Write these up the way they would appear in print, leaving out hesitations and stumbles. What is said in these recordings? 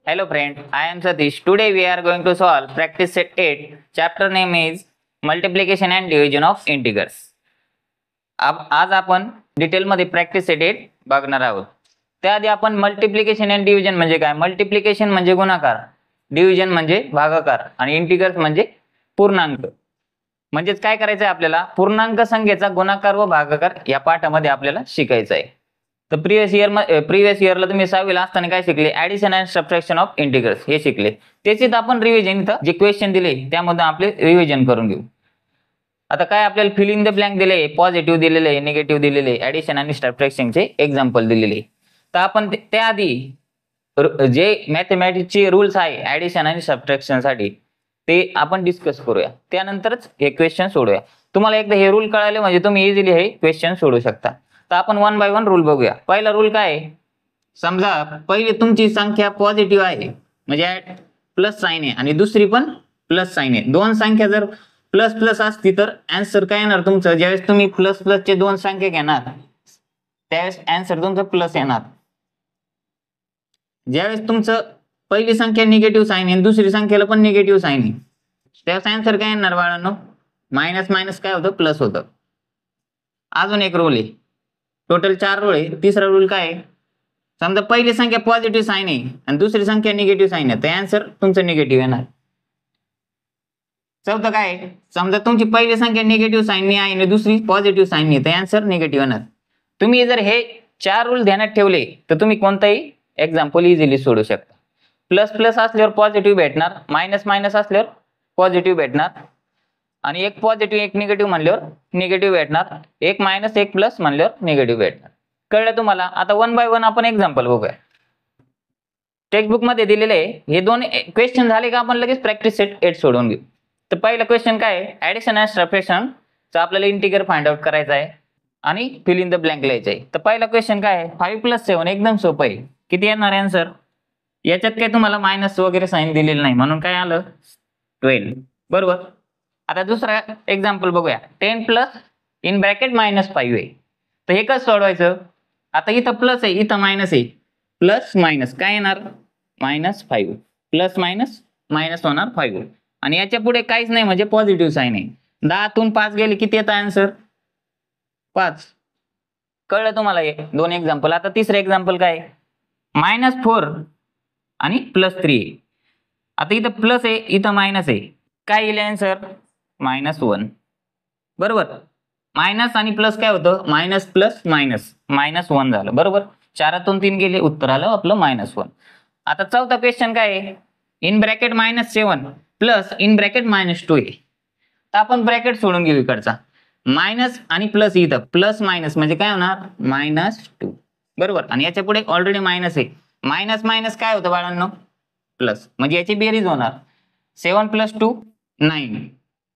Hello friend, I am Satish. Today we are going to solve practice set 8. Chapter name is multiplication and division of integers. आज आपण detail मध्ये practice set 8 बघणार आहोत. त्याआधी आपण multiplication आणि division म्हणजे काय? मल्टिप्लिकेशन म्हणजे गुणाकार, डिव्हिजन म्हणजे भागाकार आणि इंटिग्रल्स म्हणजे पूर्णांक. म्हणजेच काय करायचं आहे आपल्याला? पूर्णांक संख्येचा गुणाकार व भागाकार या पाठामध्ये आपल्याला शिकायचं आहे. तर प्रीवियस इयरला तुम्ही 6वीला असताना काय शिकले? Addition and subtraction of integrals हे शिकले. त्याचीच आपण रिव्हिजन इथं जे क्वेश्चन दिले त्यामध्ये आपले रिव्हिजन करून घेऊ. आता काय आपल्याला फिल इन द ब्लँक दिले, पॉझिटिव्ह दिलेले, निगेटिव्ह दिलेले, ऍडिशन आणि सबट्रॅक्शनचे एक्झाम्पल दिलेले. तर आपण त्याआधी जे मॅथमॅटिक्सचे रूल्स आहे ऍडिशन आणि सबट्रॅक्शन साठी ते आपण डिस्कस करूया. त्यानंतरच हे क्वेश्चन सोडूया. तुम्हाला एकदा हे रूल कळाले म्हणजे तुम्ही इझिली हे क्वेश्चन सोडू शकता. तर आपण वन बाय वन रूल बघूया. पहिला रूल काय आहे? समजा पहिली तुमची संख्या पॉझिटिव्ह आहे म्हणजे प्लस साइन आहे आणि दुसरी पण प्लस साइन आहे. दोन संख्या जर प्लस प्लस असती तर आन्सर काय येणार तुमचं? ज्यावेळेस तुम्ही प्लस प्लस चे दोन संख्या घेणार त्यावेळेस आन्सर तुमचं प्लस येणार. ज्यावेळेस तुमचं पहिली संख्या निगेटिव्ह साइन आहे दुसरी संख्येला पण निगेटिव्ह साइन आहे त्यावेळेस आन्सर काय येणार बाळांनो? मायनस मायनस काय होतं? प्लस होतं. अजून एक रूल आहे, टोटल 4 रूल आहे. तिसरा रूल काय आहे? समजा पहिली संख्या पॉझिटिव्ह साइन आहे आणि दुसरी संख्या निगेटिव्ह साइन आहे तर आन्सर तुमचं निगेटिव्ह येणार. चौथं काय आहे? समजा तुमची पहिली संख्या निगेटिव्ह साइन आहे आणि दुसरी पॉझिटिव्ह साइन आहे तर आन्सर निगेटिव्ह येणार. तुम्ही जर हे 4 रूल ध्यानात ठेवले तर तुम्ही कोणताही एक्झाम्पल इझिली सोडू शकता. प्लस प्लस असल्यावर पॉझिटिव्ह भेटणार, मायनस मायनस असल्यावर पॉझिटिव्ह भेटणार आणि एक पॉझिटिव्ह एक निगेटिव्ह म्हणल्यावर निगेटिव्ह भेटणार, एक मायनस एक प्लस म्हणल्यावर निगेटिव्ह भेटणार. कळलं तुम्हाला? आता वन बाय वन आपण एक्झाम्पल बघूया. टेक्स्टबुक मध्ये दिलेले हे दोन क्वेश्चन झाले का आपण लगेच प्रॅक्टिस सेट 8 सोडून घेऊ. तर पहिला क्वेश्चन काय आहे? ऍडिशन अँड सबट्रॅक्शन चा आपल्याला इंटिग्रल फाइंड आउट करायचा आहे आणि फिल इन द ब्लँक लिहायचं आहे. तर पहिला क्वेश्चन काय आहे? 5 + 7 एकदम सोपं आहे. किती येणार आन्सर? याच्यात काय तुम्हाला मायनस वगैरे साइन दिलेलं नाही म्हणून काय आलं? 12. बरोबर. आता दुसरा एक्झाम्पल बघूया. 10 प्लस इन ब्रॅकेट -5 आहे. तर हे कसं सोडवायचं? आता इथं प्लस आहे इथं मायनस आहे, प्लस मायनस काय येणार? -5 प्लस मायनस मायनस होणार 5 आणि याच्या पुढे काहीच नाही म्हणजे पॉझिटिव्ह साइन आहे. 10 तून 5 गेले किती येतं आन्सर? 5. कळलं तुम्हाला हे दोन एक्झाम्पल. आता तिसरं एक्झाम्पल काय? -4 आणि +3. आता इथं प्लस आहे इथं मायनस आहे, काय येईल आन्सर? -1. बरोबर. मायनस आणि प्लस काय होतं? मायनस प्लस मायनस -1 झालं. बरोबर. 4तून 3 गेले उत्तर आलं आपलं -1. आता चौथा क्वेश्चन काय आहे? In bracket -7 plus in bracket -2 आहे. तर आपण ब्रॅकेट सोडून घेऊ इकडचा. मायनस आणि प्लस इथं प्लस मायनस म्हणजे काय होणार? -2. बरोबर. आणि याच्या पुढे ऑलरेडी मायनस आहे. मायनस मायनस काय होतं बाळांनो? प्लस म्हणजे याची बेरीज होणार. 7 + 2 9.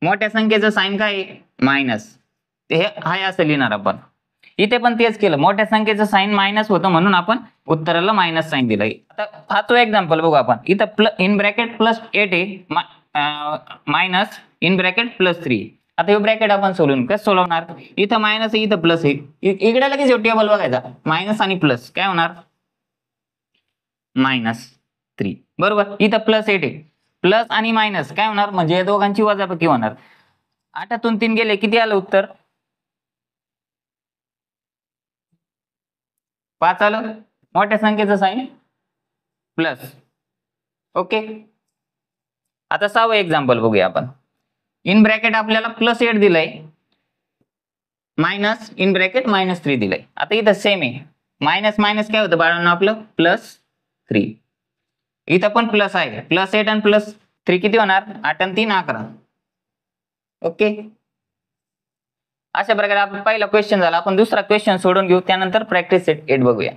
मोठ्या संख्येचं साइन काय आहे? मायनस. हे हाय असं लिहिणार आपण. इथे पण तेच केलं, मोठ्या संख्येचं साइन मायनस होतं म्हणून आपण उत्तराला मायनस साइन दिलं. आता हा तो एक्झाम्पल बघू आपण. इथं इन ब्रॅकेट +8 आहे मायनस इन ब्रॅकेट +3. आता हे ब्रॅकेट आपण सोडून कसं सोडवणार? इथं मायनस आहे इथं प्लस आहे, इकडे लगेच टेबल बघायचा. मायनस आणि प्लस काय होणार? -3. बरोबर. इथं +8 आहे, प्लस आणि मायनस काय होणार? म्हणजे या दोघांची वजाबाकी होणार. 8तून 3 गेले किती आलं उत्तर? 5 आलं. मोठ्या संख्येचं साइन प्लस. ओके. आता 6वं एक्झाम्पल बघूया आपण. इन ब्रॅकेट आपल्याला +8 दिलंय मायनस इन ब्रॅकेट -3 दिलंय. आता इथं सेम आहे. मायनस मायनस काय होतं बाळांनो आपलं? +3. इथं पण प्लस आहे. +8 आणि +3 किती होणार? 8 आणि 3 11. ओके. अशा प्रकारे आपला पहिला क्वेश्चन झाला. आपण दुसरा क्वेश्चन सोडून घेऊ त्यानंतर प्रॅक्टिस सेट 8 बघूया.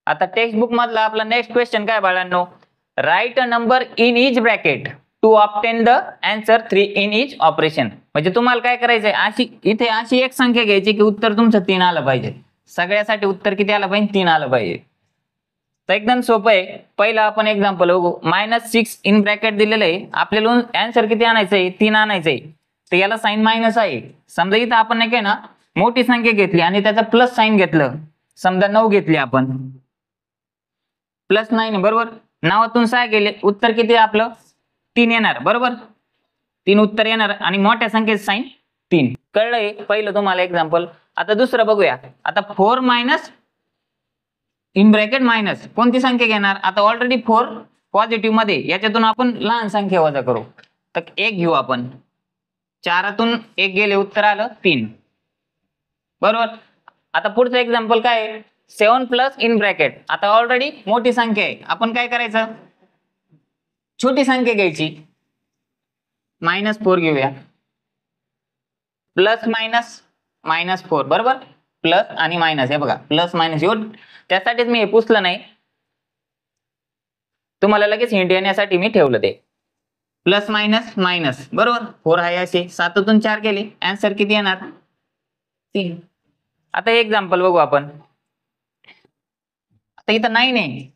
आता टेक्स्टबुक मधला आपला नेक्स्ट क्वेश्चन काय बाळांनो? Write a number in each bracket to obtain the answer 3 in each operation. म्हणजे तुम्हाला काय करायचंय? इथे अशी एक संख्या घ्यायची की उत्तर तुमचं 3 आलं पाहिजे. सगळ्यासाठी उत्तर किती आलं पाहिजे? 3 आलं पाहिजे. तर एकदम सोपं आहे. पहिला आपण एक्झाम्पल बघू. -6 इन ब्रॅकेट दिलेलं आहे. आपल्याला आन्सर किती आणायचंय? 3 आणायचंय. तर याला साइन मायनस आहे. समजा इथं आपण नाही काय ना मोठी संख्या घेतली आणि त्याचा प्लस साइन घेतलं. समजा 9 घेतली आपण, +9 बरोबर. नावातून 6 गेले, उत्तर किती आपलं 3 येणार बरोबर. 3 उत्तर येणार आणि मोठ्या संख्येचं साइन 3. कळलंय पहिलं तुम्हाला एक्झाम्पल. आता दुसरं बघूया. आता 4 मायनस इन ब्रॅकेट मायनस कोणती संख्या घेणार. आता ऑलरेडी 4 पॉझिटिव्ह मध्ये, याच्यातून आपण लहान संख्या वजा करू. तर 1 घेऊ आपण. 4तून 1 गेले, उत्तर आलं 3 बरोबर. आता पुढचं एक्झाम्पल काय आहे. 7 प्लस इन ब्रॅकेट. आता ऑलरेडी मोठी संख्या आहे, आपण काय करायचं, छोटी संख्या घ्यायची. -4 घेऊया. प्लस मायनस -4 बरोबर. प्लस आणि मायनस, हे बघा प्लस मायनस त्यासाठीच मी हे पुसलं नाही, तुम्हाला लगेच हिंट येण्यासाठी मी ठेवलं ते. प्लस मायनस मायनस बरोबर. 4 आहे असे, 7तून 4 गेले, आन्सर किती येणार 3. आता हे एक्झाम्पल बघू आपण. आता इथं 9 आहे,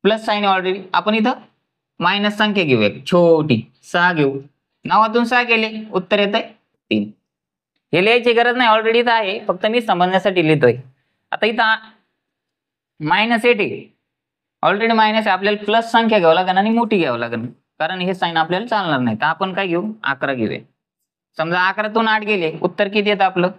प्लस साइन ऑलरेडी, आपण इथं मायनस संख्या घेऊ एक छोटी, 6 घेऊ. नावातून 6 गेले, उत्तर येतंय 3. हे लिहायची गरज नाही, ऑलरेडी इथं आहे, फक्त मी समजण्यासाठी लिहितोय. आता इथं -8 आहे, ऑलरेडी मायनस आहे, आपल्याला प्लस संख्या घ्यावं लागेल आणि मोठी घ्यावं लागेल, कारण हे साइन आपल्याला चालणार नाही. तर आपण काय घेऊ, 11 घेऊया. समजा 11तून 8 गेले, उत्तर किती येतं आपलं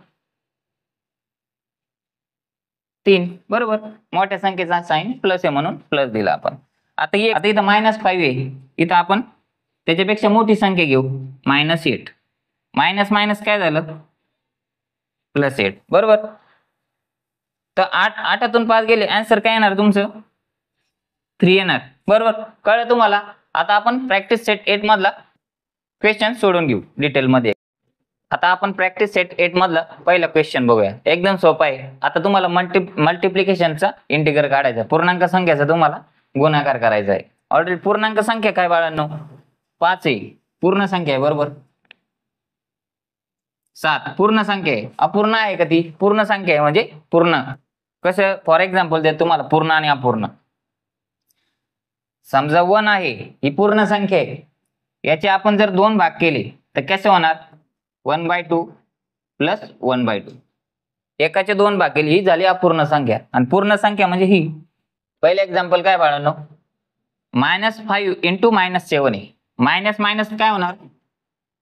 3 बरोबर. मोठ्या संख्येचा साइन प्लस आहे म्हणून प्लस दिला आपण. आता इथं -5 आहे, इथं आपण त्याच्यापेक्षा मोठी संख्या घेऊ, -8. मायनस मायनस काय झालं +8 बरोबर. तर 8तून 5 गेले, आन्सर काय येणार तुमचं 3 येणार बरोबर. कळलं तुम्हाला. आता आपण प्रॅक्टिस सेट 8 मधला क्वेश्चन सोडून घेऊ डिटेल मध्ये. आता आपण प्रॅक्टिस सेट 8 मधला पहिला क्वेश्चन बघूया. एकदम सोपा आहे. आता तुम्हाला मल्टिप्लिकेशनचा इंटिग्रल काढायचा, पूर्णांक संख्येचा तुम्हाला गुणाकार करायचा आहे. ऑलरेडी पूर्णांक संख्या काय बाळांनो 5 आहे, पूर्ण संख्या आहे बरोबर. 7 पूर्ण संख्या आहे, अपूर्ण आहे का ती पूर्ण संख्या आहे, म्हणजे पूर्ण. कसं फॉर एक्झाम्पल देत तुम्हाला पूर्ण आणि अपूर्ण. समजा 1 आहे, ही पूर्ण संख्या आहे, याचे आपण जर 2 भाग केले तर कसे होणार 1/2 प्लस 1/2. एकाचे 2 भाग केले, ही झाली अपूर्ण संख्या. आणि पूर्ण संख्या म्हणजे ही. पहिलं एक्झाम्पल काय बाळांनो, -5 इंटू -7 आहे. मायनस मायनस काय होणार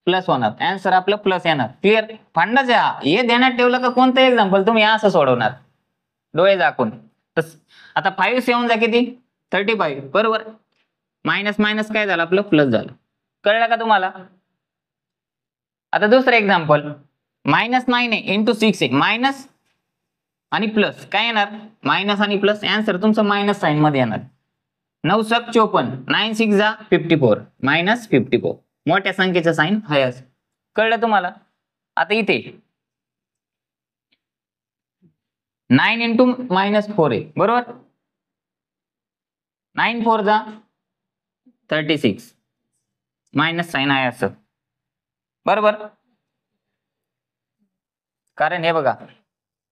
प्लस होणार, आन्सर आपलं प्लस येणार. क्लिअर. फंडाच आहे हे ध्यानात ठेवलं का कोणतं एक्झाम्पल तुम्ही असं सोडवणार डोळे झाकून. आता 5 7 जा किती 35 बरोबर. मायनस मायनस काय झालं आपलं प्लस झालं. कळलं का तुम्हाला. आता दुसरं एक्झाम्पल -9 आहे इंटू 6 आहे. मायनस आणि प्लस काय येणार मायनस आणि प्लस, आन्सर तुमचं मायनस साइन मध्ये येणार. 9 7 54, 9 6 जा 54 -54. मोठ्या संख्येचा साइन हाय असं. कळलं तुम्हाला. आता इथे 9 इंटू -4 आहे बरोबर. 9 4 जा 36 मायनस साइन आहे असं बरोबर. कारण हे बघा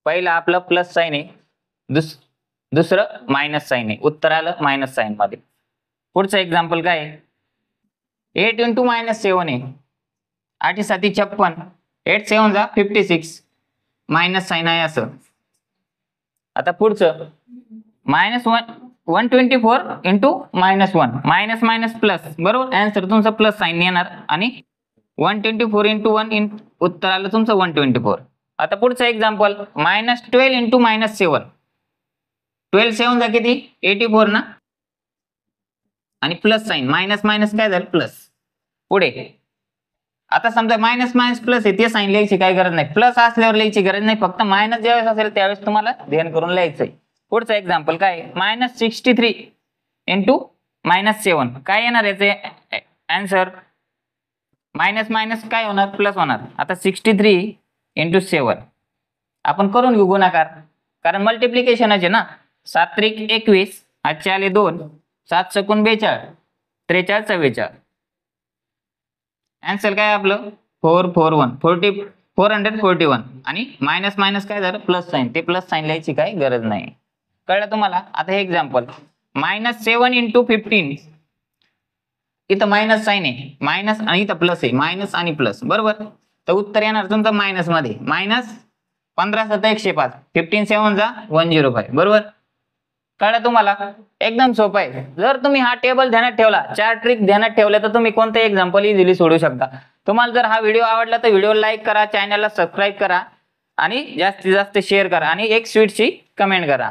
पहिलं आपलं प्लस साइन आहे, दुसरं मायनस साइन आहे, उत्तर आलं मायनस साइन मध्ये. पुढचं एक्झाम्पल काय आहे 8 इंटू -7 आहे. 8 7 56, 8 7 जा 56 मायनस साइन आहे असं. आता पुढचं -124 इंटू -1 मायनस मायनस प्लस बरोबर. आन्सर तुमचं प्लस साइन येणार आणि 124 इंटू 1 उत्तर आलं तुमचं 124. आता पुढचं एक्झाम्पल -12 इंटू -7. 12 7 जा किती 84 ना, आणि प्लस साइन मायनस मायनस काय झालं प्लस. पुढे आता समजा मायनस मायनस प्लस आहे, ते साइन लिहायची काही गरज नाही, प्लस असल्यावर लिहायची गरज नाही, फक्त मायनस ज्यावेळेस असेल त्यावेळेस तुम्हाला ध्यान करून लिहायचंय. पुढचं एक्झाम्पल काय -63 इंटू -7 काय येणार याचे आन्सर मायनस मायनस काय होणार प्लस होणार. आता 63 इंटू 7 आपण करून घेऊ गुणाकार, कारण मल्टिप्लिकेशन आहे ना. 7 त्रिक 21, आजचे आले 2, 7 सकून 42, 43 44. आन्सर काय आपलं 441 आणि मायनस मायनस काय झालं प्लस साइन, ते प्लस साइन लिहायची काही गरज नाही. कळलं तुम्हाला. आता हे एक्झाम्पल -7 इंटू 15, इथं मायनस साइन आहे, मायनस आणि इथं प्लस आहे, मायनस आणि प्लस बरोबर. तर उत्तर येणार तुमचं मायनस मध्ये. -15 7 105, 15 7 जा 105 बरोबर. कळलं तुम्हाला? एकदम सोपं आहे. जर तुम्ही हा टेबल ध्यानात ठेवला, 4 ट्रिक ध्यानात ठेवल्या, तर तुम्ही कोणतं एक्झाम्पल इझिली सोडवू शकता. तुम्हाला जर हा व्हिडिओ आवडला तर व्हिडिओ लाईक करा, चॅनलला सबस्क्राईब करा आणि जास्तीत जास्त शेअर करा आणि एक स्वीटची कमेंट करा.